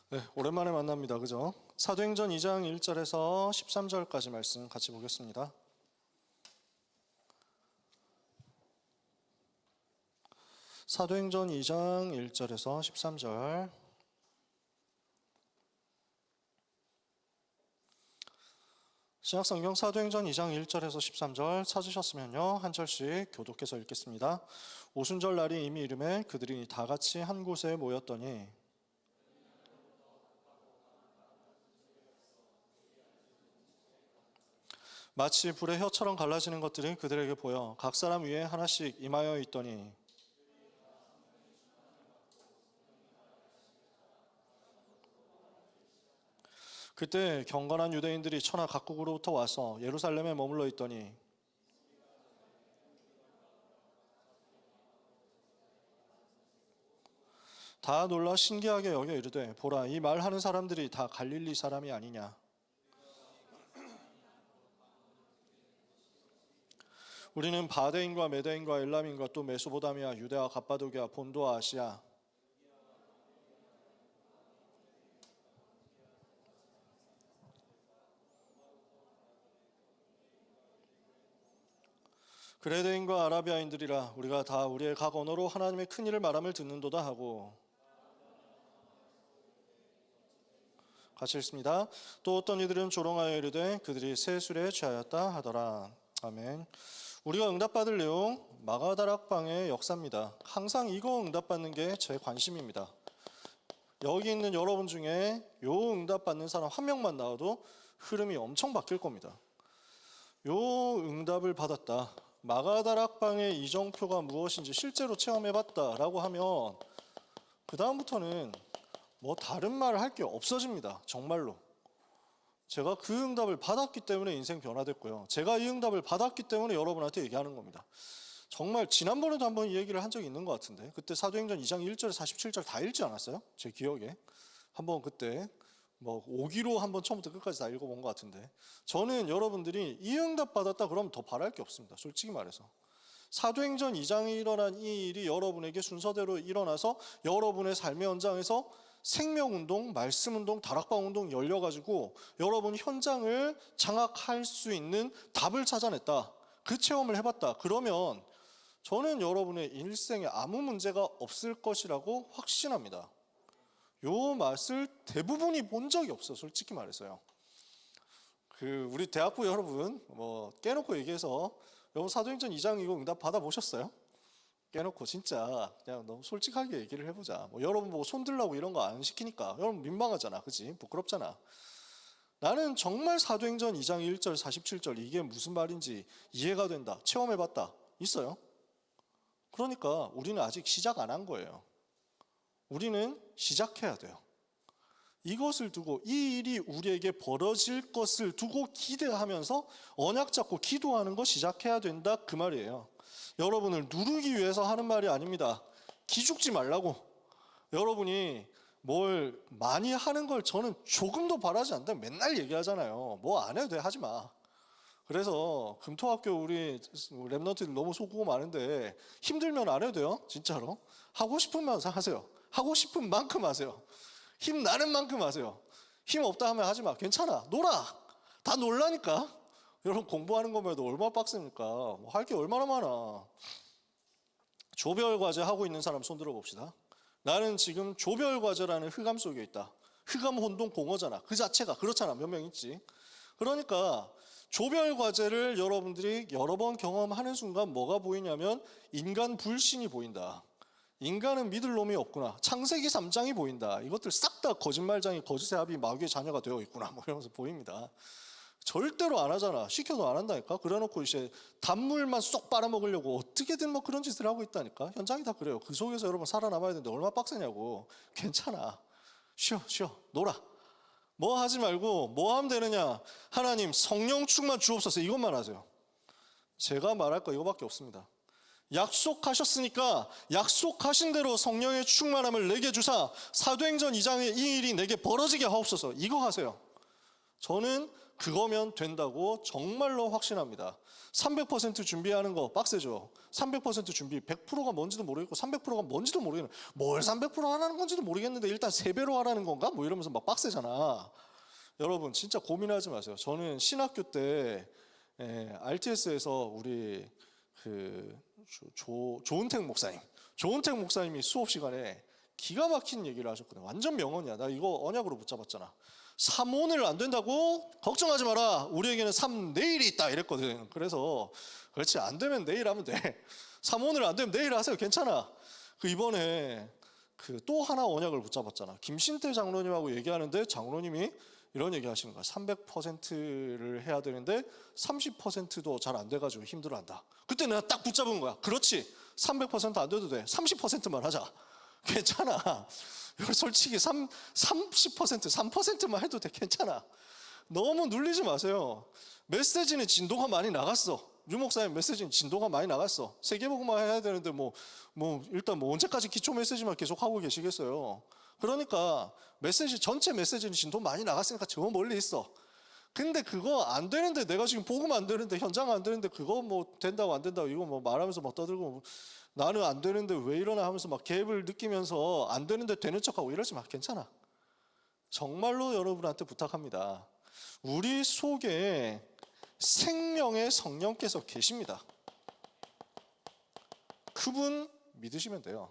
네, 오랜만에 만납니다. 그죠? 사도행전 2장 1절에서 13절까지 말씀 같이 보겠습니다. 사도행전 2장 1절에서 13절. 신약성경 사도행전 2장 1절에서 13절 찾으셨으면요, 한 절씩 교독해서 읽겠습니다. 오순절 날이 이미 이르매 그들이 다 같이 한 곳에 모였더니 마치 불의 혀처럼 갈라지는 것들이 그들에게 보여 각 사람 위에 하나씩 임하여 있더니 그때 경건한 유대인들이 천하 각국으로부터 와서 예루살렘에 머물러 있더니 다 놀라 신기하게 여겨 이르되 보라, 이 말하는 사람들이 다 갈릴리 사람이 아니냐. 우리는 바데인과 메데인과 엘람인과 또 메소보다미아, 유대와 갑바도기아, 본도와 아시아 그레데인과 아라비아인들이라 우리가 다 우리의 각 언어로 하나님의 큰 일을 말함을 듣는도다 하고 같이 읽습니다. 또 어떤 이들은 조롱하여 이르되 그들이 새 술에 취하였다 하더라. 아멘. 우리가 응답받을 내용 마가다락방의 역사입니다. 항상 이거 응답받는 게 제 관심입니다. 여기 있는 여러분 중에 요 응답받는 사람 한 명만 나와도 흐름이 엄청 바뀔 겁니다. 요 응답을 받았다, 마가다락방의 이정표가 무엇인지 실제로 체험해봤다라고 하면 그 다음부터는 뭐 다른 말을 할 게 없어집니다. 정말로. 제가 그 응답을 받았기 때문에 인생 변화됐고요. 제가 이 응답을 받았기 때문에 여러분한테 얘기하는 겁니다. 정말 지난번에도 한번 이 얘기를 한 적이 있는 것 같은데, 그때 사도행전 2장 1절에서 47절 다 읽지 않았어요? 제 기억에. 한번 그때 뭐 5기로 한번 처음부터 끝까지 다 읽어본 것 같은데, 저는 여러분들이 이 응답 받았다 그러면 더 바랄 게 없습니다. 솔직히 말해서. 사도행전 2장에 일어난 이 일이 여러분에게 순서대로 일어나서 여러분의 삶의 현장에서 생명운동, 말씀운동, 다락방운동 열려가지고 여러분 현장을 장악할 수 있는 답을 찾아냈다, 그 체험을 해봤다, 그러면 저는 여러분의 일생에 아무 문제가 없을 것이라고 확신합니다. 요 맛을 대부분이 본 적이 없어, 솔직히 말해서요. 우리 대학부 여러분 뭐 깨놓고 얘기해서 여러분 사도행전 2장 이거 응답 받아보셨어요? 깨놓고 진짜 그냥 너무 솔직하게 얘기를 해보자. 뭐 여러분 뭐 손들라고 이런 거 안 시키니까 여러분 민망하잖아, 그치? 부끄럽잖아. 나는 정말 사도행전 2장 1절 47절 이게 무슨 말인지 이해가 된다, 체험해봤다, 있어요? 그러니까 우리는 아직 시작 안 한 거예요. 우리는 시작해야 돼요. 이것을 두고, 이 일이 우리에게 벌어질 것을 두고 기대하면서 언약 잡고 기도하는 거 시작해야 된다, 그 말이에요. 여러분을 누르기 위해서 하는 말이 아닙니다. 기죽지 말라고. 여러분이 뭘 많이 하는 걸 저는 조금도 바라지 않는다 맨날 얘기하잖아요. 뭐 안 해도 돼, 하지 마. 그래서 금토학교 우리 랩런트들 너무 속고 많은데 힘들면 안 해도 돼요, 진짜로. 하고 싶으면 하세요. 하고 싶은 만큼 하세요. 힘 나는 만큼 하세요. 힘 없다 하면 하지 마. 괜찮아, 놀아. 다 놀라니까. 여러분 공부하는 거면 얼마나 빡셉니까? 뭐 할 게 얼마나 많아. 조별 과제 하고 있는 사람 손 들어 봅시다. 나는 지금 조별 과제라는 흑암 속에 있다. 흑암 혼동 공허잖아, 그 자체가. 그렇잖아, 몇 명 있지. 그러니까 조별 과제를 여러분들이 여러 번 경험하는 순간 뭐가 보이냐면 인간 불신이 보인다. 인간은 믿을 놈이 없구나. 창세기 3장이 보인다. 이것들 싹 다 거짓말장이, 거짓의 아비, 마귀의 자녀가 되어 있구나, 뭐 이러면서 보입니다. 절대로 안 하잖아. 시켜도 안 한다니까. 그래놓고 이제 단물만 쏙 빨아먹으려고 어떻게든 뭐 그런 짓을 하고 있다니까. 현장이 다 그래요. 그 속에서 여러분 살아남아야 되는데 얼마나 빡세냐고. 괜찮아, 쉬어, 놀아. 뭐 하지 말고 뭐 하면 되느냐. 하나님 성령 충만 주옵소서, 이것만 하세요. 제가 말할 거 이거밖에 없습니다. 약속하셨으니까 약속하신 대로 성령의 충만함을 내게 주사 사도행전 2장의 이 일이 내게 벌어지게 하옵소서, 이거 하세요. 저는 그거면 된다고 정말로 확신합니다. 300% 준비하는 거 빡세죠. 300% 준비, 100%가 뭔지도 모르겠고 300%가 뭔지도 모르겠는, 뭘 300% 하라는 건지도 모르겠는데 일단 3배로 하라는 건가? 뭐 이러면서 막 빡세잖아. 여러분 진짜 고민하지 마세요. 저는 신학교 때 RTS에서 우리 조은택 목사님이 수업 시간에 기가 막힌 얘기를 하셨거든. 완전 명언이야. 나 이거 언약으로 붙잡았잖아. 3 오늘 안 된다고? 걱정하지 마라. 우리에게는 3 내일이 있다 이랬거든. 그래서 그렇지, 안 되면 내일 하면 돼. 3 오늘 안 되면 내일 하세요. 괜찮아. 이번에 또 하나 언약을 붙잡았잖아. 김신태 장로님하고 얘기하는데 장로님이 이런 얘기 하시는 거야. 300%를 해야 되는데 30%도 잘 안 돼가지고 힘들어한다. 그때 내가 딱 붙잡은 거야. 그렇지, 300% 안 돼도 돼. 30%만 하자. 괜찮아. 솔직히 30%, 3%만 해도 돼. 괜찮아. 너무 눌리지 마세요. 메시지는 진도가 많이 나갔어. 유 목사님 메시지는 진도가 많이 나갔어. 세계복음화 해야 되는데 일단 언제까지 기초 메시지만 계속 하고 계시겠어요. 그러니까 전체 메시지는 진도 많이 나갔으니까 저 멀리 있어. 근데 그거 안 되는데, 내가 지금 복음 안 되는데, 현장 안 되는데, 그거 된다고 안 된다고 이거 말하면서 떠들고, 나는 안 되는데 왜 이러나 하면서 갭을 느끼면서 안 되는데 되는 척하고 이러지 마. 괜찮아. 정말로 여러분한테 부탁합니다. 우리 속에 생명의 성령께서 계십니다. 그분 믿으시면 돼요.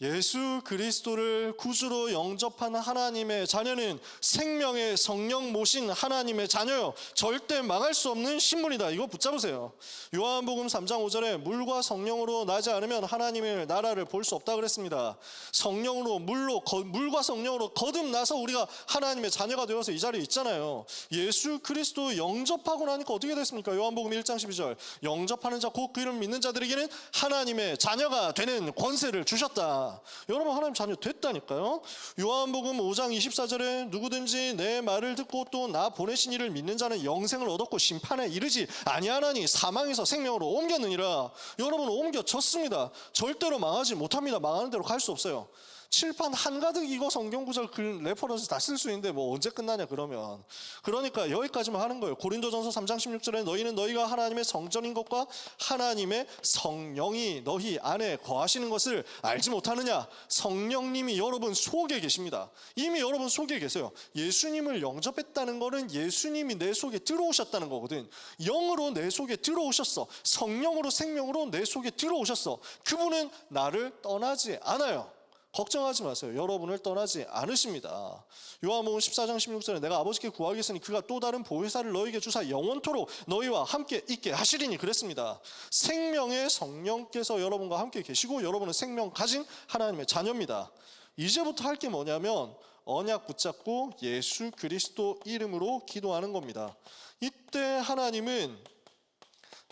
예수 그리스도를 구주로 영접한 하나님의 자녀는 생명의 성령 모신 하나님의 자녀요. 절대 망할 수 없는 신분이다. 이거 붙잡으세요. 요한복음 3장 5절에 물과 성령으로 나지 않으면 하나님의 나라를 볼 수 없다 그랬습니다. 물과 성령으로 거듭나서 우리가 하나님의 자녀가 되어서 이 자리에 있잖아요. 예수 그리스도 영접하고 나니까 어떻게 됐습니까? 요한복음 1장 12절 영접하는 자 곧 그 이름 믿는 자들에게는 하나님의 자녀가 되는 권세를 주셨다. 여러분 하나님 자녀 됐다니까요. 요한복음 5장 24절에 누구든지 내 말을 듣고 또 나 보내신 이를 믿는 자는 영생을 얻었고 심판에 이르지 아니하나니 사망에서 생명으로 옮겼느니라. 여러분 옮겨졌습니다. 절대로 망하지 못합니다. 망하는 대로 갈 수 없어요. 칠판 한가득 이거 성경 구절 레퍼런스 다 쓸 수 있는데 언제 끝나냐 그러면. 그러니까 여기까지만 하는 거예요. 고린도전서 3장 16절에 너희는 너희가 하나님의 성전인 것과 하나님의 성령이 너희 안에 거하시는 것을 알지 못하느냐. 성령님이 여러분 속에 계십니다. 이미 여러분 속에 계세요. 예수님을 영접했다는 거는 예수님이 내 속에 들어오셨다는 거거든. 영으로 내 속에 들어오셨어. 성령으로 생명으로 내 속에 들어오셨어. 그분은 나를 떠나지 않아요. 걱정하지 마세요. 여러분을 떠나지 않으십니다. 요한복음 14장 16절에 내가 아버지께 구하겠으니 그가 또 다른 보혜사를 너희에게 주사 영원토록 너희와 함께 있게 하시리니 그랬습니다. 생명의 성령께서 여러분과 함께 계시고 여러분은 생명 가진 하나님의 자녀입니다. 이제부터 할 게 뭐냐면 언약 붙잡고 예수 그리스도 이름으로 기도하는 겁니다. 이때 하나님은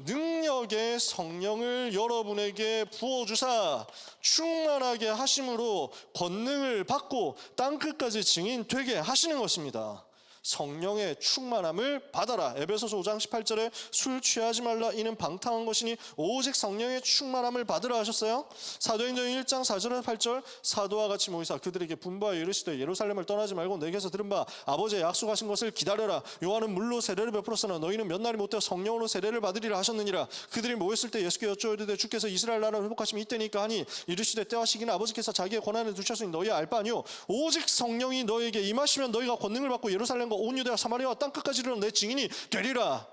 능력의 성령을 여러분에게 부어주사 충만하게 하심으로 권능을 받고 땅끝까지 증인 되게 하시는 것입니다. 성령의 충만함을 받아라. 에베소서 5장 18절에 술 취하지 말라 이는 방탕한 것이니 오직 성령의 충만함을 받으라 하셨어요. 사도행전 1장 4절에서 8절 사도와 같이 모이사 그들에게 분부하여 이르시되 예루살렘을 떠나지 말고 내게서 들은 바 아버지의 약속하신 것을 기다려라. 요한은 물로 세례를 베풀었으나 너희는 몇 날이 못되어 성령으로 세례를 받으리라 하셨느니라. 그들이 모였을 때 예수께 여쭈어이르되 주께서 이스라엘 나라를 회복하심이 이때니까 하니 이르시되 때와 시기는 아버지께서 자기의 권한을 두셨으니 너희 알 바 아니요 오직 성령이 너희에게 임하시면 너희가 권능을 받고 예루살렘 온 유대와 사마리아와 땅끝까지 이르러 내 증인이 되리라.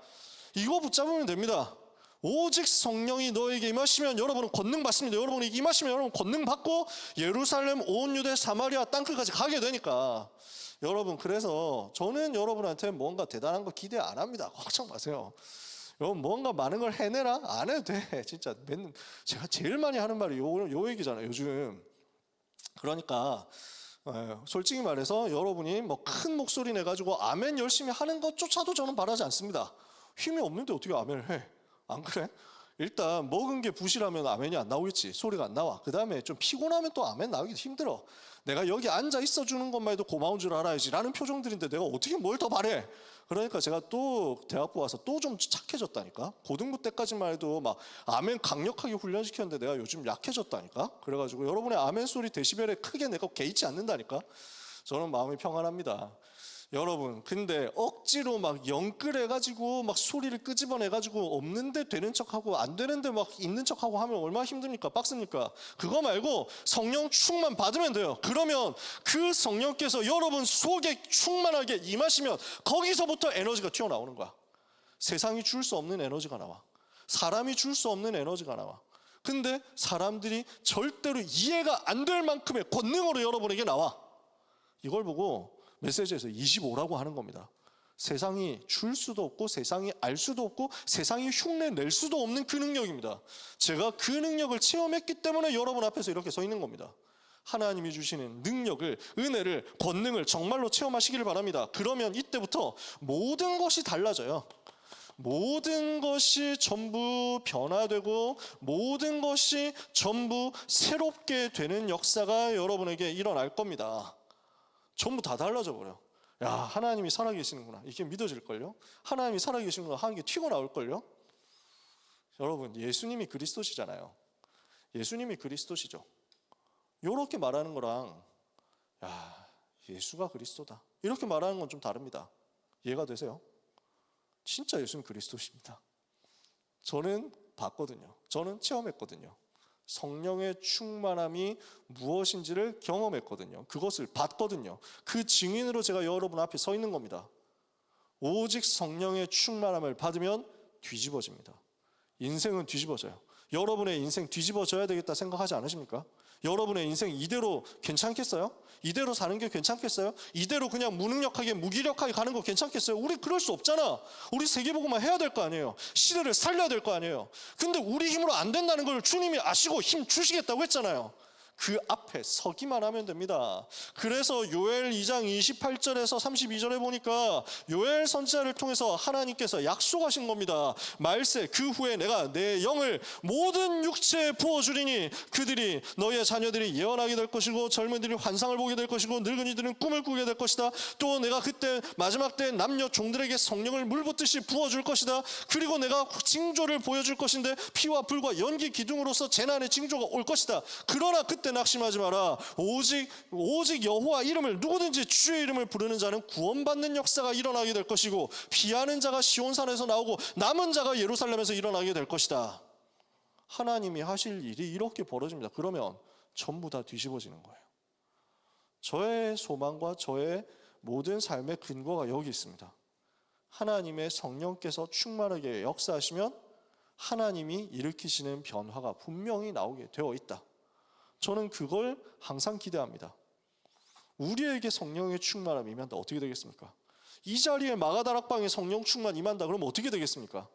이거 붙잡으면 됩니다. 오직 성령이 너에게 임하시면 여러분은 권능 받습니다. 여러분이 임하시면 여러분 권능 받고 예루살렘 온 유대 사마리아 땅끝까지 가게 되니까. 여러분 그래서 저는 여러분한테 뭔가 대단한 거 기대 안 합니다. 걱정 마세요. 여러분 뭔가 많은 걸 해내라? 안 해도 돼. 진짜 제가 제일 많이 하는 말이 요 얘기잖아요 요즘. 그러니까 솔직히 말해서 여러분이 큰 목소리 내가지고 아멘 열심히 하는 것조차도 저는 바라지 않습니다. 힘이 없는데 어떻게 아멘을 해? 안 그래? 일단 먹은 게 부실하면 아멘이 안 나오겠지. 소리가 안 나와. 그 다음에 좀 피곤하면 또 아멘 나오기 힘들어. 내가 여기 앉아 있어 주는 것만 해도 고마운 줄 알아야지 라는 표정들인데 내가 어떻게 뭘 더 바래? 그러니까 제가 또 대학부 와서 또 좀 착해졌다니까. 고등부 때까지만 해도 아멘 강력하게 훈련시켰는데 내가 요즘 약해졌다니까. 그래가지고 여러분의 아멘 소리 데시벨에 크게 내가 개의치 않는다니까. 저는 마음이 평안합니다. 여러분, 근데 억지로 막 영끌해가지고 막 소리를 끄집어내가지고 없는데 되는 척하고 안 되는데 막 있는 척하고 하면 얼마나 힘듭니까? 빡습니까? 그거 말고 성령 충만 받으면 돼요. 그러면 그 성령께서 여러분 속에 충만하게 임하시면 거기서부터 에너지가 튀어나오는 거야. 세상이 줄 수 없는 에너지가 나와. 사람이 줄 수 없는 에너지가 나와. 근데 사람들이 절대로 이해가 안 될 만큼의 권능으로 여러분에게 나와. 이걸 보고 메시지에서 25라고 하는 겁니다. 세상이 줄 수도 없고 세상이 알 수도 없고 세상이 흉내 낼 수도 없는 그 능력입니다. 제가 그 능력을 체험했기 때문에 여러분 앞에서 이렇게 서 있는 겁니다. 하나님이 주시는 능력을, 은혜를, 권능을 정말로 체험하시기를 바랍니다. 그러면 이때부터 모든 것이 달라져요. 모든 것이 전부 변화되고 모든 것이 전부 새롭게 되는 역사가 여러분에게 일어날 겁니다. 전부 다 달라져 버려. 야, 하나님이 살아계시는구나. 이게 믿어질걸요? 하나님이 살아계시는구나 하는 게 튀고 나올걸요? 여러분, 예수님이 그리스도시잖아요. 예수님이 그리스도시죠. 이렇게 말하는 거랑 야, 예수가 그리스도다 이렇게 말하는 건 좀 다릅니다. 이해가 되세요? 진짜 예수님 그리스도십니다. 저는 봤거든요. 저는 체험했거든요. 성령의 충만함이 무엇인지를 경험했거든요. 그것을 봤거든요. 그 증인으로 제가 여러분 앞에 서 있는 겁니다. 오직 성령의 충만함을 받으면 뒤집어집니다. 인생은 뒤집어져요. 여러분의 인생 뒤집어져야 되겠다 생각하지 않으십니까? 여러분의 인생 이대로 괜찮겠어요? 이대로 사는 게 괜찮겠어요? 이대로 그냥 무능력하게 무기력하게 가는 거 괜찮겠어요? 우리 그럴 수 없잖아. 우리 세계복음만 해야 될 거 아니에요. 시대를 살려야 될 거 아니에요. 근데 우리 힘으로 안 된다는 걸 주님이 아시고 힘 주시겠다고 했잖아요. 그 앞에 서기만 하면 됩니다. 그래서 요엘 2장 28절에서 32절에 보니까 요엘 선지자를 통해서 하나님께서 약속하신 겁니다. 말세 그 후에 내가 내 영을 모든 육체에 부어주리니 그들이 너희의 자녀들이 예언하게 될 것이고 젊은이들이 환상을 보게 될 것이고 늙은이들은 꿈을 꾸게 될 것이다. 또 내가 그때 마지막 때 남녀 종들에게 성령을 물붓듯이 부어줄 것이다. 그리고 내가 징조를 보여줄 것인데 피와 불과 연기 기둥으로서 재난의 징조가 올 것이다. 그러나 그때 낙심하지 마라. 오직 여호와 이름을 누구든지 주의 이름을 부르는 자는 구원받는 역사가 일어나게 될 것이고 피하는 자가 시온산에서 나오고 남은 자가 예루살렘에서 일어나게 될 것이다. 하나님이 하실 일이 이렇게 벌어집니다. 그러면 전부 다 뒤집어지는 거예요. 저의 소망과 저의 모든 삶의 근거가 여기 있습니다. 하나님의 성령께서 충만하게 역사하시면 하나님이 일으키시는 변화가 분명히 나오게 되어 있다. 저는 그걸 항상 기대합니다. 우리에게 성령의 충만함이 임한다. 어떻게 되겠습니까? 이 자리에 마가다락방에 성령 충만 임한다. 그러면 어떻게 되겠습니까?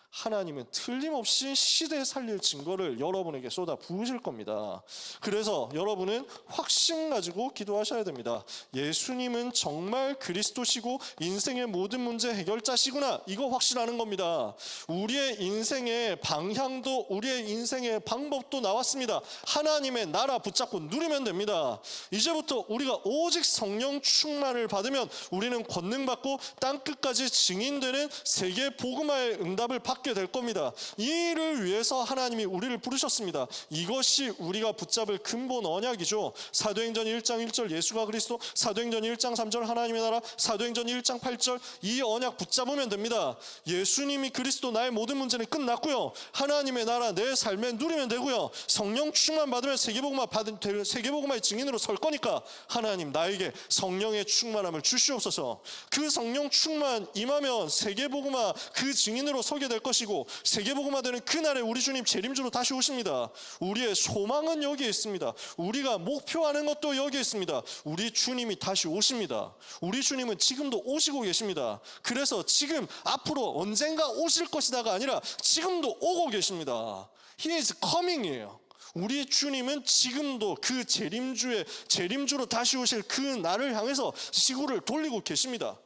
하나님은 틀림없이 시대에 살릴 증거를 여러분에게 쏟아 부으실 겁니다. 그래서 여러분은 확신 가지고 기도하셔야 됩니다. 예수님은 정말 그리스도시고 인생의 모든 문제 해결자시구나. 이거 확신하는 겁니다. 우리의 인생의 방향도 우리의 인생의 방법도 나왔습니다. 하나님의 나라 붙잡고 누리면 됩니다. 이제부터 우리가 오직 성령 충만을 받으면 우리는 권능 받고 땅끝까지 증인되는 세계 복음화의 응답을 받게 될 겁니다. 이 일을 위해서 하나님이 우리를 부르셨습니다. 이것이 우리가 붙잡을 근본 언약이죠. 사도행전 1장 1절 예수가 그리스도, 사도행전 1장 3절 하나님의 나라, 사도행전 1장 8절 이 언약 붙잡으면 됩니다. 예수님이 그리스도 나의 모든 문제는 끝났고요. 하나님의 나라 내 삶에 누리면 되고요. 성령 충만 받으면 세계복음화의 증인으로 설 거니까 하나님 나에게 성령의 충만함을 주시옵소서. 그 성령 충만 임하면 세계복음화 그 증인으로 서게 될 것이고 세계복음화 되는 그날에 우리 주님 재림주로 다시 오십니다. 우리의 소망은 여기에 있습니다. 우리가 목표하는 것도 여기에 있습니다. 우리 주님이 다시 오십니다. 우리 주님은 지금도 오시고 계십니다. 그래서 지금 앞으로 언젠가 오실 것이다가 아니라 지금도 오고 계십니다. He is coming이에요. 우리 주님은 지금도 그 재림주로 다시 오실 그 날을 향해서 지구를 돌리고 계십니다.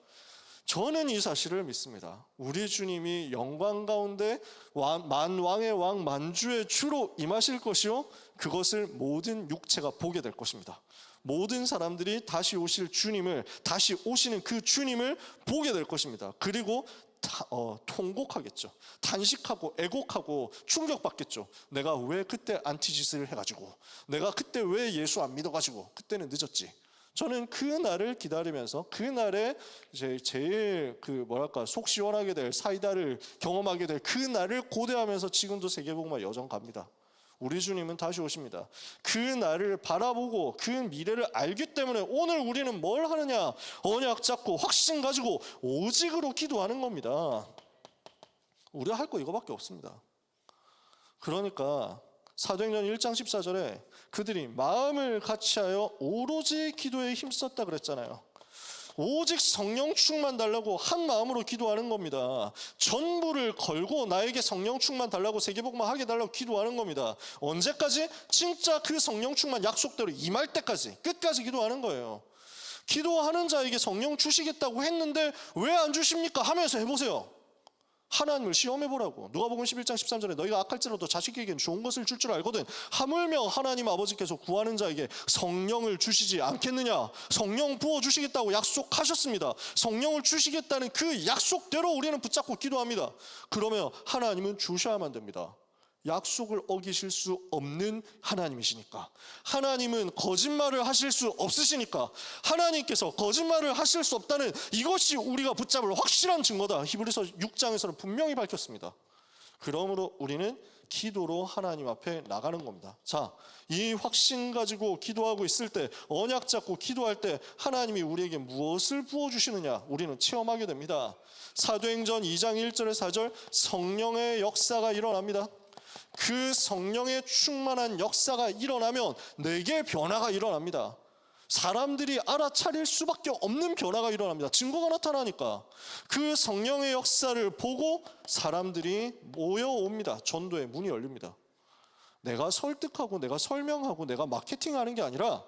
저는 이 사실을 믿습니다. 우리 주님이 영광 가운데 만왕의 왕 만주의 주로 임하실 것이요 그것을 모든 육체가 보게 될 것입니다. 모든 사람들이 다시 오실 주님을, 다시 오시는 그 주님을 보게 될 것입니다. 그리고 통곡하겠죠. 탄식하고 애곡하고 충격받겠죠. 내가 왜 그때 안티짓을 해가지고, 내가 그때 왜 예수 안 믿어가지고, 그때는 늦었지. 저는 그 날을 기다리면서 그 날에 이제 제일 속 시원하게 될 사이다를 경험하게 될 그 날을 고대하면서 지금도 세계복음화 여정 갑니다. 우리 주님은 다시 오십니다. 그 날을 바라보고 그 미래를 알기 때문에 오늘 우리는 뭘 하느냐? 언약 잡고 확신 가지고 오직으로 기도하는 겁니다. 우리가 할 거 이거밖에 없습니다. 그러니까 사도행전 1장 14절에 그들이 마음을 같이하여 오로지 기도에 힘썼다 그랬잖아요. 오직 성령 충만 달라고 한 마음으로 기도하는 겁니다. 전부를 걸고 나에게 성령 충만 달라고 세계복음화 하게 달라고 기도하는 겁니다. 언제까지? 진짜 그 성령 충만 약속대로 임할 때까지, 끝까지 기도하는 거예요. 기도하는 자에게 성령 주시겠다고 했는데 왜 안 주십니까? 하면서 해보세요. 하나님을 시험해보라고. 누가복음 11장 13절에 너희가 악할지라도 자식에게는 좋은 것을 줄 줄 알거든 하물며 하나님 아버지께서 구하는 자에게 성령을 주시지 않겠느냐. 성령 부어주시겠다고 약속하셨습니다. 성령을 주시겠다는 그 약속대로 우리는 붙잡고 기도합니다. 그러면 하나님은 주셔야만 됩니다. 약속을 어기실 수 없는 하나님이시니까. 하나님은 거짓말을 하실 수 없으시니까. 하나님께서 거짓말을 하실 수 없다는 이것이 우리가 붙잡을 확실한 증거다. 히브리서 6장에서는 분명히 밝혔습니다. 그러므로 우리는 기도로 하나님 앞에 나가는 겁니다. 자, 이 확신 가지고 기도하고 있을 때, 언약 잡고 기도할 때 하나님이 우리에게 무엇을 부어주시느냐 우리는 체험하게 됩니다. 사도행전 2장 1절에 4절 성령의 역사가 일어납니다. 그 성령의 충만한 역사가 일어나면 내게 변화가 일어납니다. 사람들이 알아차릴 수밖에 없는 변화가 일어납니다. 증거가 나타나니까. 그 성령의 역사를 보고 사람들이 모여옵니다. 전도의 문이 열립니다. 내가 설득하고 내가 설명하고 내가 마케팅하는 게 아니라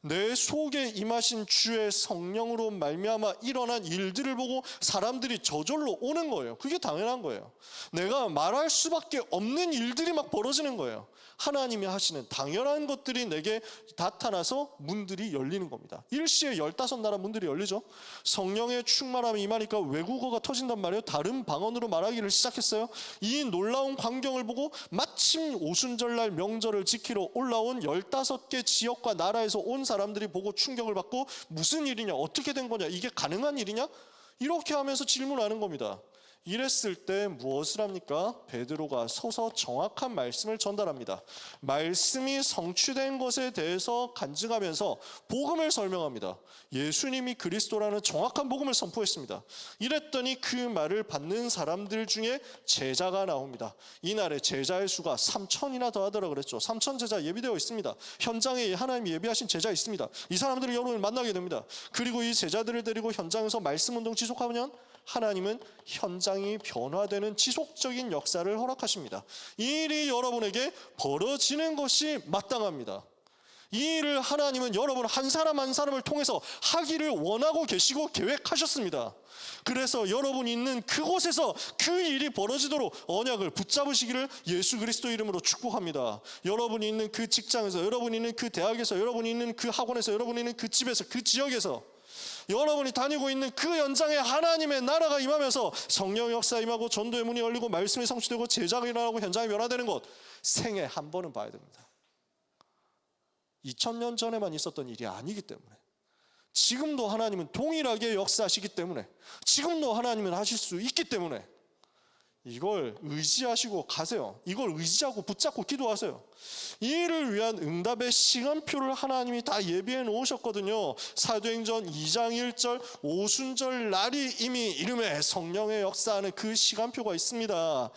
내 속에 임하신 주의 성령으로 말미암아 일어난 일들을 보고 사람들이 저절로 오는 거예요. 그게 당연한 거예요. 내가 말할 수밖에 없는 일들이 막 벌어지는 거예요. 하나님이 하시는 당연한 것들이 내게 나타나서 문들이 열리는 겁니다. 일시에 15나라 문들이 열리죠. 성령의 충만함이 임하니까 외국어가 터진단 말이에요. 다른 방언으로 말하기를 시작했어요. 이 놀라운 광경을 보고 마침 오순절날 명절을 지키러 올라온 15개 지역과 나라에서 온 사람들이 보고 충격을 받고 무슨 일이냐, 어떻게 된 거냐, 이게 가능한 일이냐, 이렇게 하면서 질문하는 겁니다. 이랬을 때 무엇을 합니까? 베드로가 서서 정확한 말씀을 전달합니다. 말씀이 성취된 것에 대해서 간증하면서 복음을 설명합니다. 예수님이 그리스도라는 정확한 복음을 선포했습니다. 이랬더니 그 말을 받는 사람들 중에 제자가 나옵니다. 이날에 제자의 수가 3,000이나 더하더라 그랬죠. 3,000 제자 예비되어 있습니다. 현장에 하나님이 예비하신 제자 있습니다. 이 사람들을 여러분이 만나게 됩니다. 그리고 이 제자들을 데리고 현장에서 말씀 운동 지속하면 하나님은 현장이 변화되는 지속적인 역사를 허락하십니다. 이 일이 여러분에게 벌어지는 것이 마땅합니다. 이 일을 하나님은 여러분 한 사람 한 사람을 통해서 하기를 원하고 계시고 계획하셨습니다. 그래서 여러분이 있는 그곳에서 그 일이 벌어지도록 언약을 붙잡으시기를 예수 그리스도 이름으로 축복합니다. 여러분이 있는 그 직장에서, 여러분이 있는 그 대학에서, 여러분이 있는 그 학원에서, 여러분이 있는 그 집에서, 그 지역에서, 여러분이 다니고 있는 그 현장에 하나님의 나라가 임하면서 성령 역사 임하고 전도의 문이 열리고 말씀이 성취되고 제자가 일어나고 현장이 변화되는 것, 생애 한 번은 봐야 됩니다. 2000년 전에만 있었던 일이 아니기 때문에, 지금도 하나님은 동일하게 역사하시기 때문에, 지금도 하나님은 하실 수 있기 때문에 이걸 의지하시고 가세요. 이걸 의지하고 붙잡고 기도하세요. 이 일을 위한 응답의 시간표를 하나님이 다 예비해 놓으셨거든요. 사도행전 2장 1절 오순절 날이 이미 이름에 성령의 역사하는 그 시간표가 있습니다.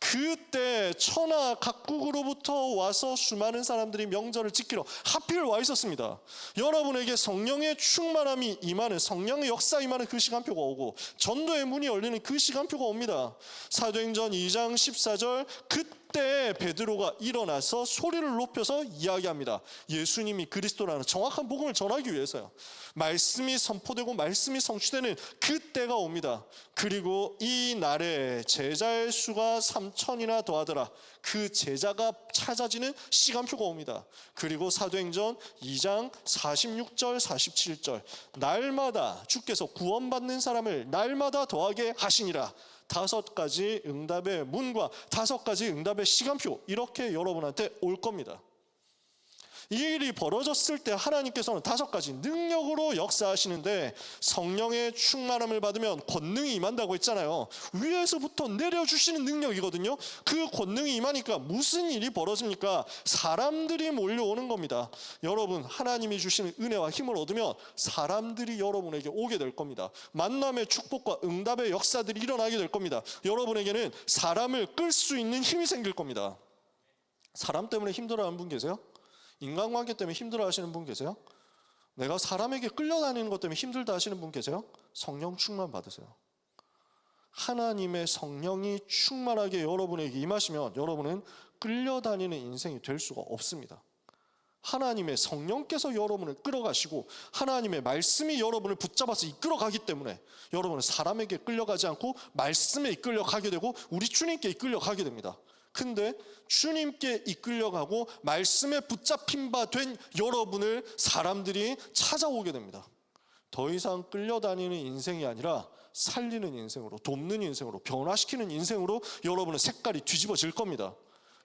그때 천하 각국으로부터 와서 수많은 사람들이 명절을 지키러 하필 와 있었습니다. 여러분에게 성령의 충만함이 임하는, 성령의 역사 임하는 그 시간표가 오고 전도의 문이 열리는 그 시간표가 옵니다. 사도행전 2장 14절 그때 베드로가 일어나서 소리를 높여서 이야기합니다. 예수님이 그리스도라는 정확한 복음을 전하기 위해서요. 말씀이 선포되고 말씀이 성취되는 그때가 옵니다. 그리고 이 날에 제자의 수가 3,000이나 더하더라. 그 제자가 찾아지는 시간표가 옵니다. 그리고 사도행전 2장 46절 47절 날마다 주께서 구원받는 사람을 날마다 더하게 하시니라. 5가지 응답의 문과 5가지 응답의 시간표, 이렇게 여러분한테 올 겁니다. 이 일이 벌어졌을 때 하나님께서는 5가지 능력으로 역사하시는데, 성령의 충만함을 받으면 권능이 임한다고 했잖아요. 위에서부터 내려주시는 능력이거든요. 그 권능이 임하니까 무슨 일이 벌어집니까? 사람들이 몰려오는 겁니다. 여러분, 하나님이 주시는 은혜와 힘을 얻으면 사람들이 여러분에게 오게 될 겁니다. 만남의 축복과 응답의 역사들이 일어나게 될 겁니다. 여러분에게는 사람을 끌 수 있는 힘이 생길 겁니다. 사람 때문에 힘들어하는 분 계세요? 인간관계 때문에 힘들어하시는 분 계세요? 내가 사람에게 끌려다니는 것 때문에 힘들다 하시는 분 계세요? 성령 충만 받으세요. 하나님의 성령이 충만하게 여러분에게 임하시면 여러분은 끌려다니는 인생이 될 수가 없습니다. 하나님의 성령께서 여러분을 끌어가시고 하나님의 말씀이 여러분을 붙잡아서 이끌어가기 때문에 여러분은 사람에게 끌려가지 않고 말씀에 이끌려가게 되고 우리 주님께 이끌려가게 됩니다. 근데 주님께 이끌려가고 말씀에 붙잡힌 바 된 여러분을 사람들이 찾아오게 됩니다. 더 이상 끌려다니는 인생이 아니라 살리는 인생으로, 돕는 인생으로, 변화시키는 인생으로 여러분의 색깔이 뒤집어질 겁니다.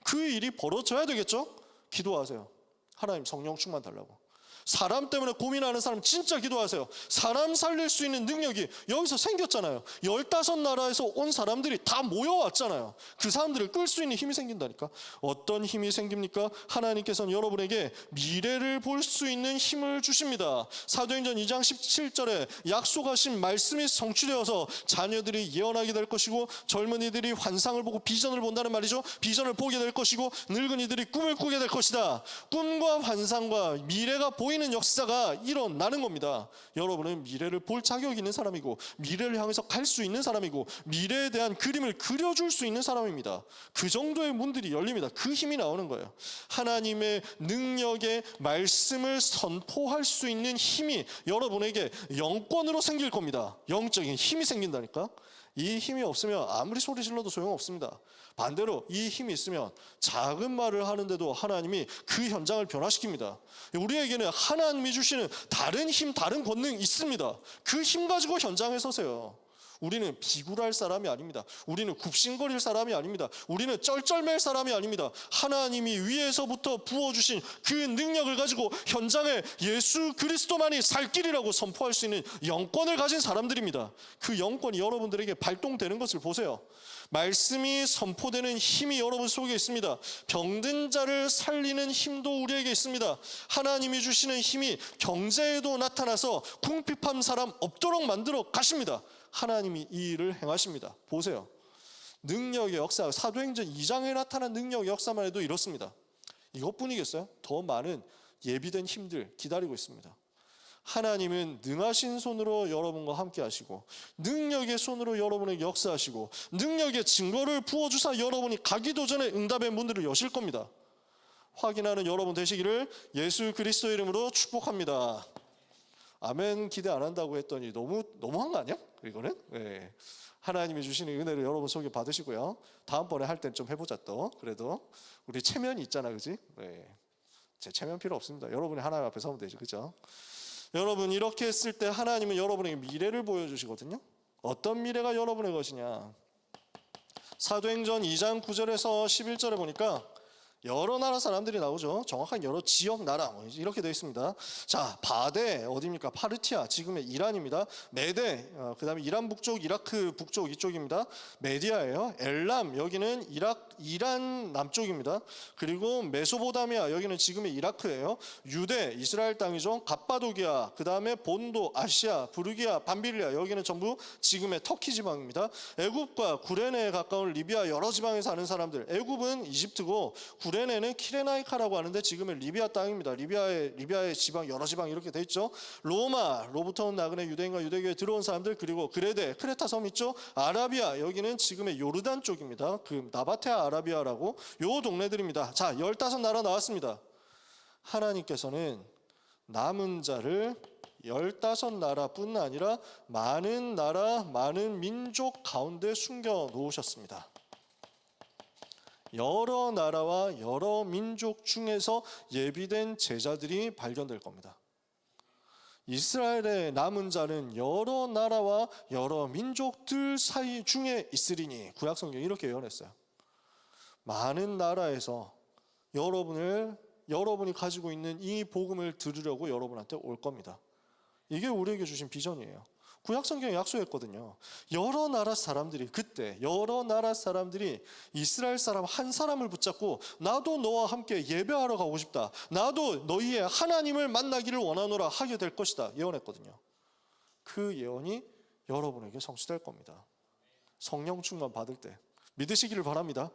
그 일이 벌어져야 되겠죠? 기도하세요. 하나님 성령 충만 달라고. 사람 때문에 고민하는 사람 진짜 기도하세요. 사람 살릴 수 있는 능력이 여기서 생겼잖아요. 15나라에서 온 사람들이 다 모여왔잖아요. 그 사람들을 끌 수 있는 힘이 생긴다니까. 어떤 힘이 생깁니까? 하나님께서는 여러분에게 미래를 볼 수 있는 힘을 주십니다. 사도행전 2장 17절에 약속하신 말씀이 성취되어서 자녀들이 예언하게 될 것이고 젊은이들이 환상을 보고 비전을 본다는 말이죠. 비전을 보게 될 것이고 늙은이들이 꿈을 꾸게 될 것이다. 꿈과 환상과 미래가 보이는 역사가 일어나는 겁니다. 여러분은 미래를 볼 자격이 있는 사람이고 미래를 향해서 갈 수 있는 사람이고 미래에 대한 그림을 그려줄 수 있는 사람입니다. 그 정도의 문들이 열립니다. 그 힘이 나오는 거예요. 하나님의 능력의 말씀을 선포할 수 있는 힘이 여러분에게 영권으로 생길 겁니다. 영적인 힘이 생긴다니까. 이 힘이 없으면 아무리 소리 질러도 소용없습니다. 반대로 이 힘이 있으면 작은 말을 하는데도 하나님이 그 현장을 변화시킵니다. 우리에게는 하나님이 주시는 다른 힘, 다른 권능이 있습니다. 그 힘 가지고 현장에 서세요. 우리는 비굴할 사람이 아닙니다. 우리는 굽신거릴 사람이 아닙니다. 우리는 쩔쩔맬 사람이 아닙니다. 하나님이 위에서부터 부어주신 그 능력을 가지고 현장에 예수 그리스도만이 살 길이라고 선포할 수 있는 영권을 가진 사람들입니다. 그 영권이 여러분들에게 발동되는 것을 보세요. 말씀이 선포되는 힘이 여러분 속에 있습니다. 병든 자를 살리는 힘도 우리에게 있습니다. 하나님이 주시는 힘이 경제에도 나타나서 궁핍한 사람 없도록 만들어 가십니다. 하나님이 이 일을 행하십니다. 보세요. 능력의 역사, 사도행전 2장에 나타난 능력의 역사만 해도 이렇습니다. 이것뿐이겠어요? 더 많은 예비된 힘들 기다리고 있습니다. 하나님은 능하신 손으로 여러분과 함께 하시고 능력의 손으로 여러분에게 역사하시고 능력의 증거를 부어주사 여러분이 가기도 전에 응답의 문들을 여실 겁니다. 확인하는 여러분 되시기를 예수 그리스도 이름으로 축복합니다. 아멘 기대 안 한다고 했더니 너무한 거 아니야? 이거는? 네. 하나님이 주시는 은혜를 여러분 속에 받으시고요. 다음번에 할 땐 좀 해보자 또. 그래도 우리 체면이 있잖아, 그지? 네. 제 체면 필요 없습니다. 여러분이 하나님 앞에 서면 되죠, 그죠? 여러분 이렇게 했을 때 하나님은 여러분에게 미래를 보여주시거든요. 어떤 미래가 여러분의 것이냐? 사도행전 2장 9절에서 11절에 보니까 여러 나라 사람들이 나오죠. 정확한 여러 지역 나라 이렇게 되어 있습니다. 자, 바데 어디입니까? 파르티아 지금의 이란입니다. 메데 그다음에 이란 북쪽, 이라크 북쪽 이쪽입니다. 메디아예요. 엘람 여기는 이란 남쪽입니다. 그리고 메소포타미아 여기는 지금의 이라크예요. 유대 이스라엘 땅이죠. 갑바도기아 그다음에 본도 아시아 부르기아 밤빌리아 여기는 전부 지금의 터키 지방입니다. 애굽과 구레네에 가까운 리비아 여러 지방에 사는 사람들. 애굽은 이집트고 구레네는 키레나이카라고 하는데 지금의 리비아 땅입니다. 리비아의 지방 여러 지방 이렇게 돼 있죠. 로마로부터 온 나그네 유대인과 유대교에 들어온 사람들 그리고 그레데 크레타 섬 있죠. 아라비아 여기는 지금의 요르단 쪽입니다. 그 나바테아 아라비아라고 요 동네들입니다. 자, 15나라 나왔습니다. 하나님께서는 남은 자를 15나라뿐 아니라 많은 나라, 많은 민족 가운데 숨겨 놓으셨습니다. 여러 나라와 여러 민족 중에서 예비된 제자들이 발견될 겁니다. 이스라엘의 남은 자는 여러 나라와 여러 민족들 사이 중에 있으리니 구약성경이 이렇게 예언했어요. 많은 나라에서 여러분을 여러분이 가지고 있는 이 복음을 들으려고 여러분한테 올 겁니다. 이게 우리에게 주신 비전이에요. 구약성경에 약속했거든요. 여러 나라 사람들이 이스라엘 사람 한 사람을 붙잡고 나도 너와 함께 예배하러 가고 싶다, 나도 너희의 하나님을 만나기를 원하노라 하게 될 것이다 예언했거든요. 그 예언이 여러분에게 성취될 겁니다. 성령 충만 받을 때 믿으시기를 바랍니다.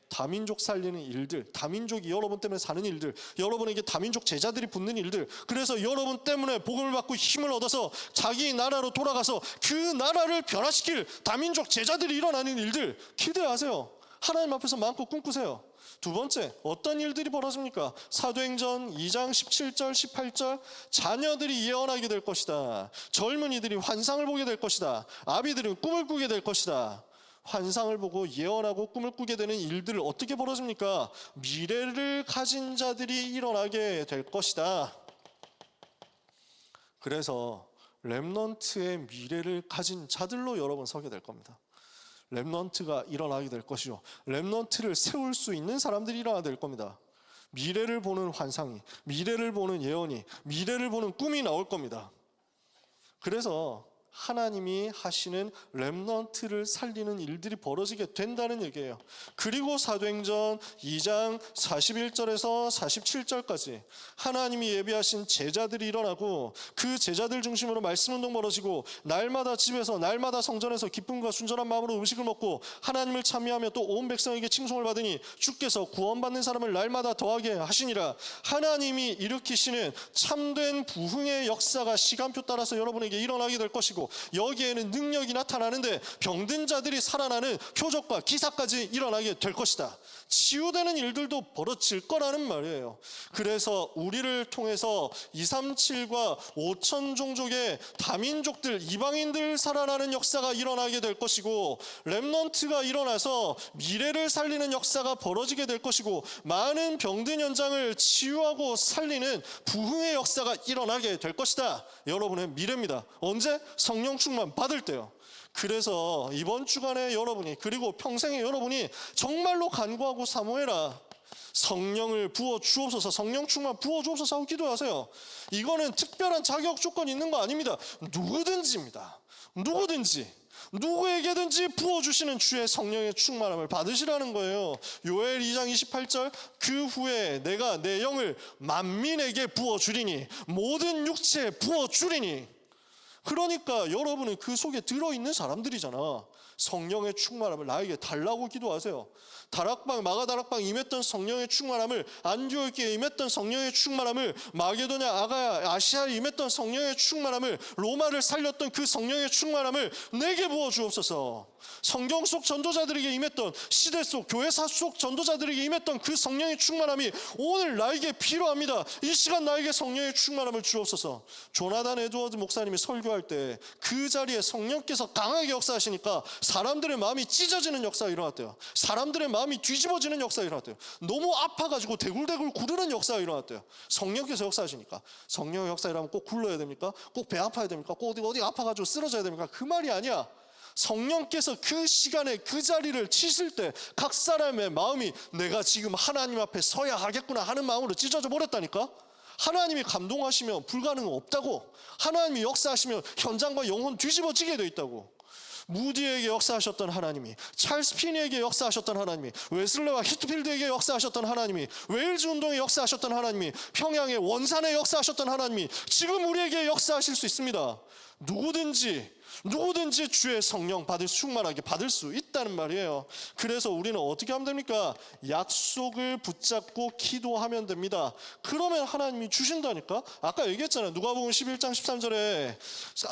다민족 살리는 일들, 다민족이 여러분 때문에 사는 일들, 여러분에게 다민족 제자들이 붙는 일들, 그래서 여러분 때문에 복음을 받고 힘을 얻어서 자기 나라로 돌아가서 그 나라를 변화시킬 다민족 제자들이 일어나는 일들 기대하세요. 하나님 앞에서 마음껏 꿈꾸세요. 두 번째, 어떤 일들이 벌어집니까? 사도행전 2장 17절 18절 자녀들이 예언하게 될 것이다. 젊은이들이 환상을 보게 될 것이다. 아비들은 꿈을 꾸게 될 것이다. 환상을 보고 예언하고 꿈을 꾸게 되는 일들을 어떻게 벌어집니까? 미래를 가진 자들이 일어나게 될 것이다. 그래서 렘넌트의 미래를 가진 자들로 여러분 서게 될 겁니다. 렘넌트가 일어나게 될 것이요, 렘넌트를 세울 수 있는 사람들이 일어나게 될 겁니다. 미래를 보는 환상이, 미래를 보는 예언이, 미래를 보는 꿈이 나올 겁니다. 그래서 하나님이 하시는 렘넌트를 살리는 일들이 벌어지게 된다는 얘기예요. 그리고 사도행전 2장 41절에서 47절까지 하나님이 예비하신 제자들이 일어나고 그 제자들 중심으로 말씀운동 벌어지고 날마다 집에서 날마다 성전에서 기쁨과 순전한 마음으로 음식을 먹고 하나님을 찬미하며 또 온 백성에게 칭송을 받으니 주께서 구원받는 사람을 날마다 더하게 하시니라. 하나님이 일으키시는 참된 부흥의 역사가 시간표 따라서 여러분에게 일어나게 될 것이고, 여기에는 능력이 나타나는데 병든 자들이 살아나는 표적과 기사까지 일어나게 될 것이다. 치유되는 일들도 벌어질 거라는 말이에요. 그래서 우리를 통해서 237과 5천 종족의 다민족들, 이방인들 살아나는 역사가 일어나게 될 것이고, 렘넌트가 일어나서 미래를 살리는 역사가 벌어지게 될 것이고, 많은 병든 현장을 치유하고 살리는 부흥의 역사가 일어나게 될 것이다. 여러분의 미래입니다. 언제? 성령 충만 받을 때요. 그래서 이번 주간에 여러분이, 그리고 평생에 여러분이 정말로 간구하고 사모해라. 성령을 부어 주옵소서, 성령 충만 부어 주옵소서 하고 기도하세요. 이거는 특별한 자격 조건이 있는 거 아닙니다. 누구든지입니다. 누구에게든지 부어주시는 주의 성령의 충만함을 받으시라는 거예요. 요엘 2장 28절 그 후에 내가 내 영을 만민에게 부어주리니, 모든 육체에 부어주리니. 그러니까 여러분은 그 속에 들어있는 사람들이잖아. 성령의 충만함을 나에게 달라고 기도하세요. 다락방, 마가다락방 임했던 성령의 충만함을, 안디옥에 임했던 성령의 충만함을, 마게도냐, 아가야, 아시아에 임했던 성령의 충만함을, 로마를 살렸던 그 성령의 충만함을 내게 부어 주옵소서. 성경 속 전도자들에게 임했던, 시대 속 교회사 속 전도자들에게 임했던 그 성령의 충만함이 오늘 나에게 필요합니다. 이 시간 나에게 성령의 충만함을 주옵소서. 조나단 에드워드 목사님이 설교할 때 그 자리에 성령께서 강하게 역사하시니까 사람들의 마음이 찢어지는 역사가 일어났대요. 사람들의 마음이 뒤집어지는 역사가 일어났대요. 너무 아파가지고 대굴대굴 구르는 역사가 일어났대요. 성령께서 역사하시니까. 성령의 역사 일어나면 꼭 굴러야 됩니까? 꼭 배 아파야 됩니까? 꼭 어디 아파가지고 쓰러져야 됩니까? 그 말이 아니야. 성령께서 그 시간에 그 자리를 치실 때 각 사람의 마음이 내가 지금 하나님 앞에 서야 하겠구나 하는 마음으로 찢어져 버렸다니까. 하나님이 감동하시면 불가능은 없다고. 하나님이 역사하시면 현장과 영혼 뒤집어지게 돼 있다고. 무디에게 역사하셨던 하나님이, 찰스 피니에게 역사하셨던 하나님이, 웨슬레와 히트필드에게 역사하셨던 하나님이, 웨일즈 운동에 역사하셨던 하나님이, 평양의 원산에 역사하셨던 하나님이 지금 우리에게 역사하실 수 있습니다. 누구든지 주의 성령 충만하게 받을 수 있다는 말이에요. 그래서 우리는 어떻게 하면 됩니까? 약속을 붙잡고 기도하면 됩니다. 그러면 하나님이 주신다니까. 아까 얘기했잖아요. 누가복음 11장 13절에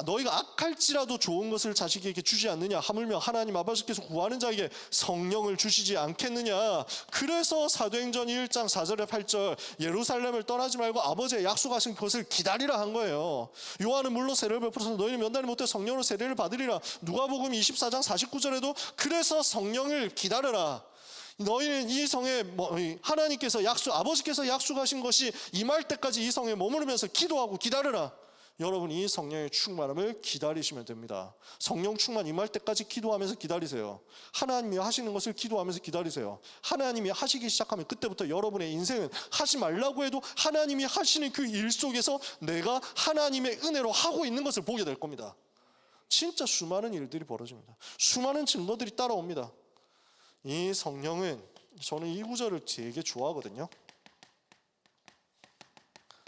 너희가 악할지라도 좋은 것을 자식에게 주지 않느냐, 하물며 하나님 아버지께서 구하는 자에게 성령을 주시지 않겠느냐. 그래서 사도행전 1장 4절에 8절 예루살렘을 떠나지 말고 아버지의 약속하신 것을 기다리라 한 거예요. 요한은 물로 세례를 베풀어서 너희는 몇 날이 못해 성령으로 세례를 받으리라. 누가복음 24장 49절에도 그래서 성령을 기다려라. 너희는 이 성에 하나님께서 아버지께서 약속하신 것이 임할 때까지 이 성에 머무르면서 기도하고 기다려라. 여러분 이 성령의 충만함을 기다리시면 됩니다. 성령 충만 임할 때까지 기도하면서 기다리세요. 하나님이 하시는 것을 기도하면서 기다리세요. 하나님이 하시기 시작하면 그때부터 여러분의 인생은 하지 말라고 해도 하나님이 하시는 그 일 속에서 내가 하나님의 은혜로 하고 있는 것을 보게 될 겁니다. 진짜 수많은 일들이 벌어집니다. 수많은 증거들이 따라옵니다. 이 성령은, 저는 이 구절을 되게 좋아하거든요.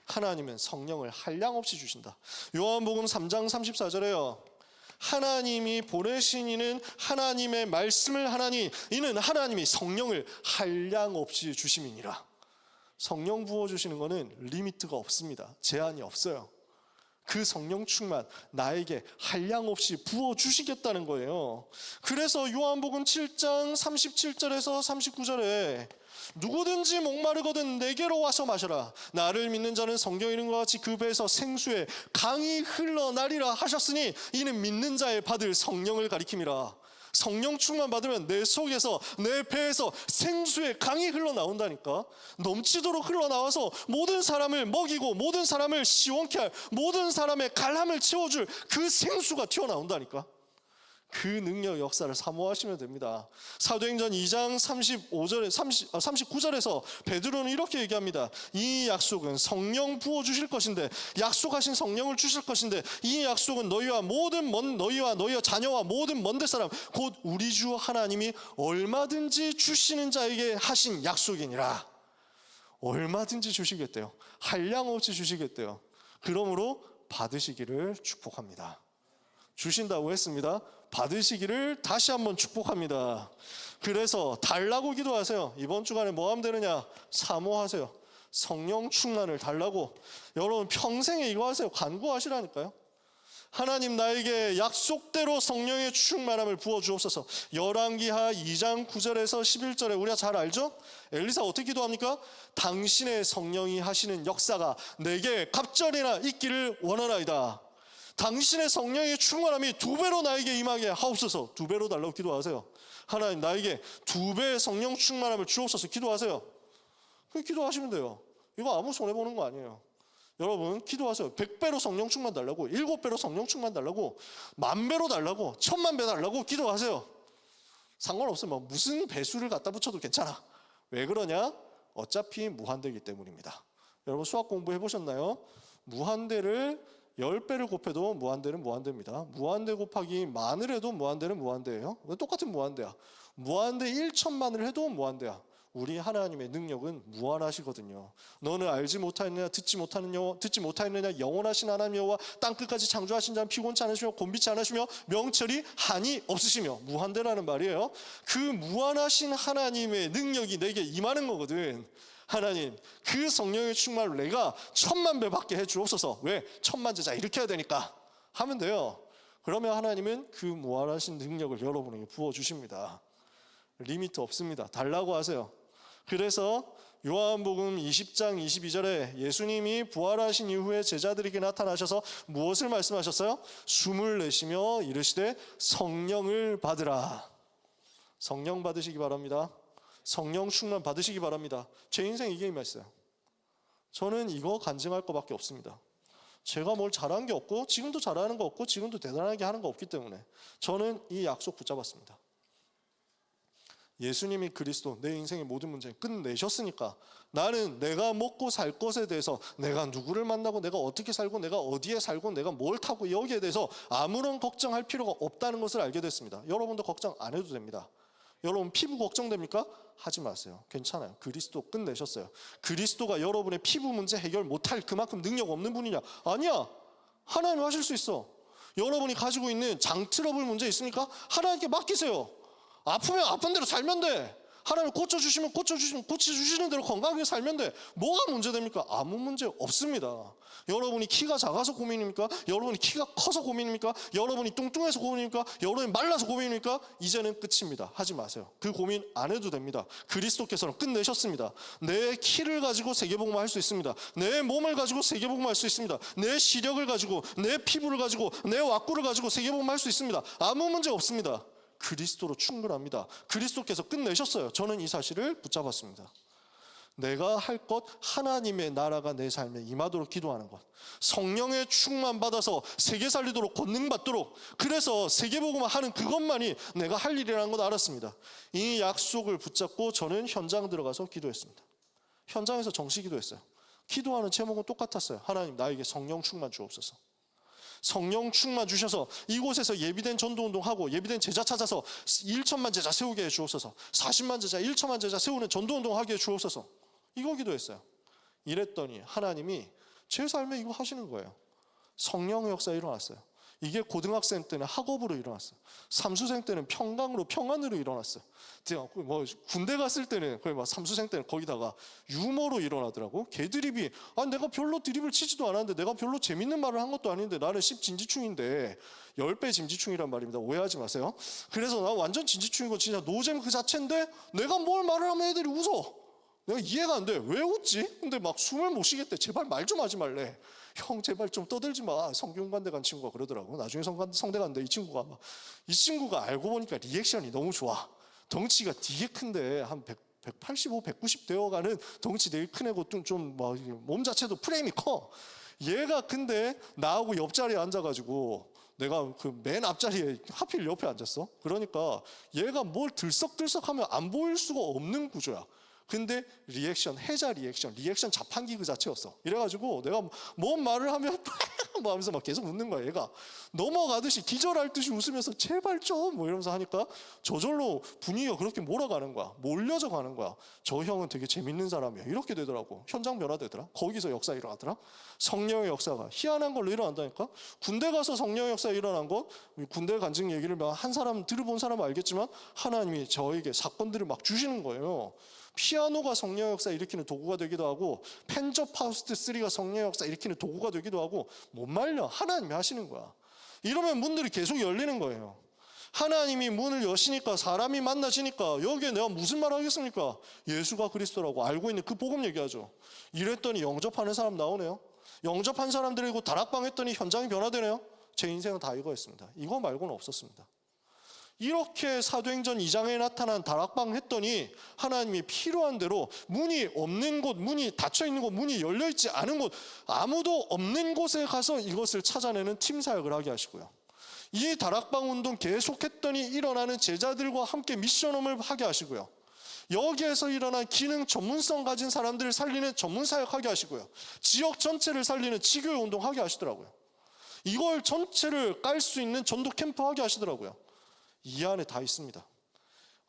하나님은 성령을 한량없이 주신다. 요한복음 3장 34절에요. 하나님이 보내신 이는 하나님의 말씀을 하나니 이는 하나님이 성령을 한량없이 주심이니라. 성령 부어주시는 것은 리미트가 없습니다. 제한이 없어요. 그 성령 충만 나에게 한량없이 부어주시겠다는 거예요. 그래서 요한복음 7장 37절에서 39절에 누구든지 목마르거든 내게로 와서 마셔라. 나를 믿는 자는 성경 이름과 같이 그 배에서 생수의 강이 흘러나리라 하셨으니 이는 믿는 자의 받을 성령을 가리킴이라. 성령 충만 받으면 내 속에서, 내 배에서 생수의 강이 흘러나온다니까. 넘치도록 흘러나와서 모든 사람을 먹이고 모든 사람을 시원케 할, 모든 사람의 갈함을 채워줄 그 생수가 튀어나온다니까. 그 능력 역사를 사모하시면 됩니다. 사도행전 2장 39절에서 베드로는 이렇게 얘기합니다. 이 약속은 성령 부어주실 것인데, 약속하신 성령을 주실 것인데 이 약속은 너희와 너희와 자녀와 모든 먼 데 사람 곧 우리 주 하나님이 얼마든지 주시는 자에게 하신 약속이니라. 얼마든지 주시겠대요. 한량없이 주시겠대요. 그러므로 받으시기를 축복합니다. 주신다고 했습니다. 받으시기를 다시 한번 축복합니다. 그래서 달라고 기도하세요. 이번 주간에 뭐 하면 되느냐? 사모하세요. 성령 충만을 달라고. 여러분 평생에 이거 하세요. 간구하시라니까요. 하나님 나에게 약속대로 성령의 충만함을 부어주옵소서. 열왕기하 2장 9절에서 11절에 우리가 잘 알죠? 엘리사 어떻게 기도합니까? 당신의 성령이 하시는 역사가 내게 갑절이나 있기를 원하나이다. 당신의 성령의 충만함이 2배로 나에게 임하게 하옵소서. 2배로 달라고 기도하세요. 하나님 나에게 2배의 성령 충만함을 주옵소서. 기도하세요. 그렇게 기도하시면 돼요. 이거 아무 손해보는 거 아니에요. 여러분 기도하세요. 100배로 성령 충만 달라고, 7배로 성령 충만 달라고, 10,000배로 달라고, 10,000,000배 달라고 기도하세요. 상관없어요. 무슨 배수를 갖다 붙여도 괜찮아. 왜 그러냐? 어차피 무한대이기 때문입니다. 여러분 수학 공부 해보셨나요? 무한대를 10배를 곱해도 무한대는 무한대입니다. 무한대 곱하기 만을 해도 무한대는 무한대예요. 똑같은 무한대야. 무한대 1천만을 해도 무한대야. 우리 하나님의 능력은 무한하시거든요. 너는 알지 못하느냐, 듣지 못하느냐, 영원하신 하나님 여호와 땅끝까지 창조하신 자는 피곤치 않으시며 곤비치 않으시며 명철이 한이 없으시며. 무한대라는 말이에요. 그 무한하신 하나님의 능력이 내게 임하는 거거든. 하나님 그 성령의 충만을 내가 10,000,000배 받게 해주옵소서. 왜? 천만제자 일으켜야 되니까 하면 돼요. 그러면 하나님은 그 무한하신 능력을 여러분에게 부어주십니다. 리미트 없습니다. 달라고 하세요. 그래서 요한복음 20장 22절에 예수님이 부활하신 이후에 제자들에게 나타나셔서 무엇을 말씀하셨어요? 숨을 내쉬며 이르시되 성령을 받으라. 성령 받으시기 바랍니다. 성령 충만 받으시기 바랍니다. 제 인생 이게 임했어요. 저는 이거 간증할 것밖에 없습니다. 제가 뭘 잘한 게 없고 지금도 잘하는 거 없고 지금도 대단하게 하는 거 없기 때문에 저는 이 약속 붙잡았습니다. 예수님이 그리스도, 내 인생의 모든 문제 끝내셨으니까 나는 내가 먹고 살 것에 대해서, 내가 누구를 만나고 내가 어떻게 살고 내가 어디에 살고 내가 뭘 타고 여기에 대해서 아무런 걱정할 필요가 없다는 것을 알게 됐습니다. 여러분도 걱정 안 해도 됩니다. 여러분 피부 걱정됩니까? 하지 마세요. 괜찮아요. 그리스도 끝내셨어요. 그리스도가 여러분의 피부 문제 해결 못할 그만큼 능력 없는 분이냐? 아니야. 하나님 하실 수 있어. 여러분이 가지고 있는 장 트러블 문제 있습니까? 하나님께 맡기세요. 아프면 아픈 대로 살면 돼. 하나님 고쳐주시면 고쳐주시는 대로 건강하게 살면 돼. 뭐가 문제됩니까? 아무 문제 없습니다. 여러분이 키가 작아서 고민입니까? 여러분이 키가 커서 고민입니까? 여러분이 뚱뚱해서 고민입니까? 여러분이 말라서 고민입니까? 이제는 끝입니다. 하지 마세요. 그 고민 안 해도 됩니다. 그리스도께서는 끝내셨습니다. 내 키를 가지고 세계복음을 할 수 있습니다. 내 몸을 가지고 세계복음을 할 수 있습니다. 내 시력을 가지고, 내 피부를 가지고, 내 왁구를 가지고 세계복음을 할 수 있습니다. 아무 문제 없습니다. 그리스도로 충분합니다. 그리스도께서 끝내셨어요. 저는 이 사실을 붙잡았습니다. 내가 할 것, 하나님의 나라가 내 삶에 임하도록 기도하는 것, 성령의 충만 받아서 세계 살리도록 권능 받도록, 그래서 세계복음을 하는 그것만이 내가 할 일이라는 걸 알았습니다. 이 약속을 붙잡고 저는 현장 들어가서 기도했습니다. 현장에서 정시 기도했어요. 기도하는 제목은 똑같았어요. 하나님, 나에게 성령 충만 주옵소서. 성령 충만 주셔서 이곳에서 예비된 전도운동하고 예비된 제자 찾아서 1천만 제자 세우게 해 주옵소서. 40만 제자, 1천만 제자 세우는 전도운동하게 해 주옵소서. 이거 기도했어요. 이랬더니 하나님이 제 삶에 이거 하시는 거예요. 성령의 역사 일어났어요. 이게 고등학생 때는 학업으로 일어났어요. 삼수생 때는 평강으로, 평안으로 일어났어요. 뭐 군대 갔을 때는 거의 막 삼수생 때는 거기다가 유머로 일어나더라고. 개드립이, 내가 별로 드립을 치지도 않았는데, 내가 별로 재밌는 말을 한 것도 아닌데, 나는 10진지충인데 10배 진지충이란 말입니다. 오해하지 마세요. 그래서 나 완전 진지충이고 진짜 노잼 그 자체인데, 내가 뭘 말을 하면 애들이 웃어. 내가 이해가 안 돼. 왜 웃지? 근데 막 숨을 못 쉬겠대. 제발 말 좀 하지 말래. 형 제발 좀 떠들지 마. 성균관대 간 친구가 그러더라고. 나중에 성대 간대. 이 친구가 알고 보니까 리액션이 너무 좋아. 덩치가 되게 큰데 한 185, 190 되어가는 덩치 되게 큰 애고 좀 몸 자체도 프레임이 커. 얘가 근데 나하고 옆자리에 앉아가지고 내가 그 맨 앞자리에 하필 옆에 앉았어. 그러니까 얘가 뭘 들썩들썩하면 안 보일 수가 없는 구조야. 근데 해자 리액션 자판기 그 자체였어. 이래가지고 내가 뭔 말을 하면 뭐 하면서 막 계속 웃는 거야. 얘가 넘어가듯이 기절할 듯이 웃으면서 제발 좀 뭐 이러면서 하니까 저절로 분위기가 그렇게 몰아가는 거야. 몰려져 가는 거야. 저 형은 되게 재밌는 사람이야. 이렇게 되더라고. 현장 변화되더라. 거기서 역사 일어나더라. 성령의 역사가 희한한 걸로 일어난다니까. 군대 가서 성령의 역사 일어난 것, 군대 간증 얘기를 한 사람 들어본 사람은 알겠지만 하나님이 저에게 사건들을 막 주시는 거예요. 피아노가 성령 역사 일으키는 도구가 되기도 하고, 펜저 파우스트 3가 성령 역사 일으키는 도구가 되기도 하고, 못 말려. 하나님이 하시는 거야. 이러면 문들이 계속 열리는 거예요. 하나님이 문을 여시니까, 사람이 만나지니까 여기에 내가 무슨 말 하겠습니까? 예수가 그리스도라고 알고 있는 그 복음 얘기하죠. 이랬더니 영접하는 사람 나오네요. 영접한 사람들이고 다락방 했더니 현장이 변화되네요. 제 인생은 다 이거였습니다. 이거 말고는 없었습니다. 이렇게 사도행전 2장에 나타난 다락방 했더니 하나님이 필요한 대로 문이 없는 곳, 문이 닫혀있는 곳, 문이 열려있지 않은 곳, 아무도 없는 곳에 가서 이것을 찾아내는 팀 사역을 하게 하시고요. 이 다락방 운동 계속했더니 일어나는 제자들과 함께 미션홈을 하게 하시고요. 여기에서 일어난 기능 전문성 가진 사람들을 살리는 전문 사역하게 하시고요. 지역 전체를 살리는 지교회 운동하게 하시더라고요. 이걸 전체를 깔 수 있는 전도 캠프 하게 하시더라고요. 이 안에 다 있습니다.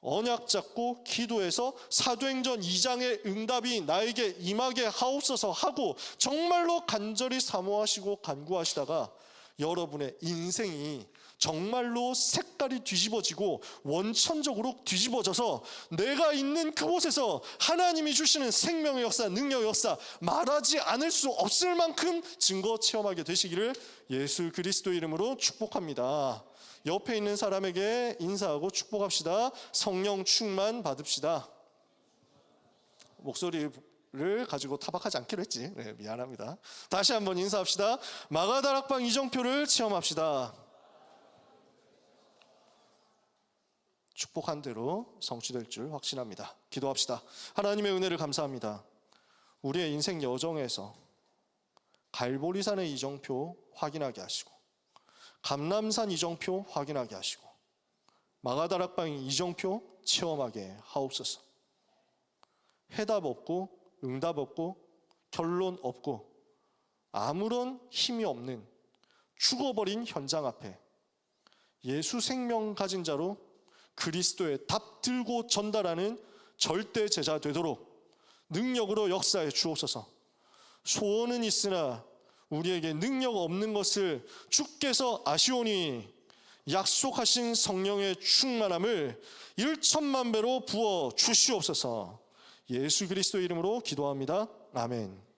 언약 잡고 기도해서 사도행전 2장의 응답이 나에게 임하게 하옵소서 하고 정말로 간절히 사모하시고 간구하시다가 여러분의 인생이 정말로 색깔이 뒤집어지고 원천적으로 뒤집어져서 내가 있는 그곳에서 하나님이 주시는 생명의 역사, 능력의 역사, 말하지 않을 수 없을 만큼 증거 체험하게 되시기를 예수 그리스도 이름으로 축복합니다. 옆에 있는 사람에게 인사하고 축복합시다. 성령 충만 받읍시다. 목소리를 가지고 타박하지 않기로 했지. 네, 미안합니다. 다시 한번 인사합시다. 마가다락방 이정표를 체험합시다. 축복한 대로 성취될 줄 확신합니다. 기도합시다. 하나님의 은혜를 감사합니다. 우리의 인생 여정에서 갈보리산의 이정표 확인하게 하시고, 감람산 이정표 확인하게 하시고, 마가다락방 이정표 체험하게 하옵소서. 해답 없고 응답 없고 결론 없고 아무런 힘이 없는 죽어버린 현장 앞에 예수 생명 가진 자로 그리스도의 답 들고 전달하는 절대 제자 되도록 능력으로 역사해 주옵소서. 소원은 있으나 우리에게 능력 없는 것을 주께서 아시오니 약속하신 성령의 충만함을 1천만 배로 부어 주시옵소서. 예수 그리스도 이름으로 기도합니다. 아멘.